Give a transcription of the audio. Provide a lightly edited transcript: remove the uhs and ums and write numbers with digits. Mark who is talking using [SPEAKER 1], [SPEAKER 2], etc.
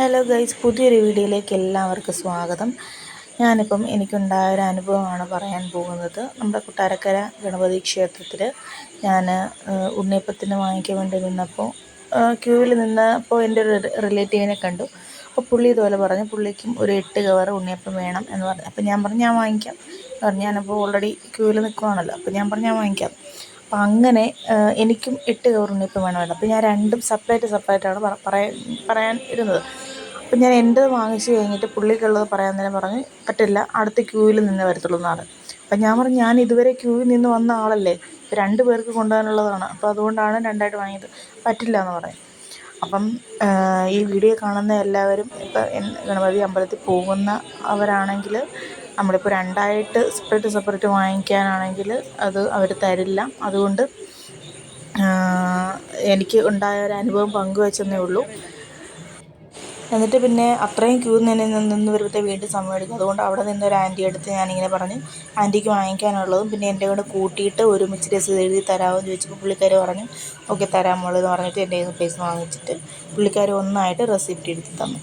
[SPEAKER 1] Hello guys, പുതിയൊരു വീഡിയോയിലേക്ക് എല്ലാവർക്കും സ്വാഗതം. ഞാനിപ്പം എനിക്കുണ്ടായ ഒരു അനുഭവമാണ് പറയാൻ പോകുന്നത്. നമ്മുടെ കൊട്ടാരക്കര ഗണപതി ക്ഷേത്രത്തിൽ ഞാൻ ഉണ്ണിയപ്പത്തിന് വാങ്ങിക്കാൻ വേണ്ടി നിന്നപ്പോൾ ക്യൂവിൽ നിന്നപ്പോൾ എൻ്റെ ഒരു റിലേറ്റീവിനെ കണ്ടു. അപ്പോൾ പുള്ളി ഇതുപോലെ പറഞ്ഞു, പുള്ളിക്കും ഒരു 8 കവർ ഉണ്ണിയപ്പം വേണം എന്ന് പറഞ്ഞു. അപ്പോൾ ഞാൻ പറഞ്ഞു ഞാൻ വാങ്ങിക്കാം പറഞ്ഞു. ഞാനപ്പോൾ ഓൾറെഡി ക്യൂവിൽ നിൽക്കുവാണല്ലോ, അപ്പോൾ ഞാൻ പറഞ്ഞു ഞാൻ വാങ്ങിക്കാം. അപ്പം അങ്ങനെ എനിക്കും 8 കവർ ഉണ്ണിയപ്പം വേണമല്ലോ. അപ്പോൾ ഞാൻ രണ്ടും സെപ്പറേറ്റാണ് പറയാൻ ഇരുന്നത്. അപ്പം ഞാൻ എൻ്റേത് വാങ്ങിച്ച് കഴിഞ്ഞിട്ട് പുള്ളിക്കുള്ളത് പറയാൻ നേരം പറഞ്ഞ് പറ്റില്ല, അടുത്ത ക്യൂവിൽ നിന്നേ വരത്തുള്ളൂ എന്നാണ്. അപ്പം ഞാൻ പറഞ്ഞു ഞാൻ ഇതുവരെ ക്യൂവിൽ നിന്ന് വന്ന ആളല്ലേ, 2 പേർക്ക് കൊണ്ടുപോകാനുള്ളതാണ്, അപ്പോൾ അതുകൊണ്ടാണ് രണ്ടായിട്ട് വാങ്ങിയത്, പറ്റില്ല എന്ന് പറയും. അപ്പം ഈ വീഡിയോ കാണുന്ന എല്ലാവരും ഇപ്പം ഗണപതി അമ്പലത്തിൽ പോകുന്ന അവരാണെങ്കിൽ നമ്മളിപ്പോൾ രണ്ടായിട്ട് സെപ്പറേറ്റ് വാങ്ങിക്കാനാണെങ്കിൽ അത് അവർ തരില്ല. അതുകൊണ്ട് എനിക്ക് ഉണ്ടായ ഒരു അനുഭവം പങ്കുവെച്ചെന്നേ ഉള്ളൂ. എന്നിട്ട് പിന്നെ അത്രയും ക്യൂ നിന്ന് വരുമ്പോഴത്തെ വീണ്ടും സമയം എടുക്കും. അതുകൊണ്ട് അവിടെ നിന്നൊരു ആൻറ്റി അടുത്ത് ഞാനിങ്ങനെ പറഞ്ഞു ആൻറ്റിക്ക് വാങ്ങിക്കാനുള്ളതും പിന്നെ എൻ്റെ കൂടെ കൂട്ടിയിട്ട് ഒരുമിച്ച് രസീത് എഴുതി തരാമോ എന്ന് ചോദിച്ചപ്പോൾ പുള്ളിക്കാർ പറഞ്ഞു ഓക്കെ തരാമോളൂ എന്ന് പറഞ്ഞിട്ട് എൻ്റെ കയ്യിൽ നിന്ന് പൈസ വാങ്ങിച്ചിട്ട് പുള്ളിക്കാർ ഒന്നായിട്ട് റെസിപ്റ്റ് എഴുതി തന്നു.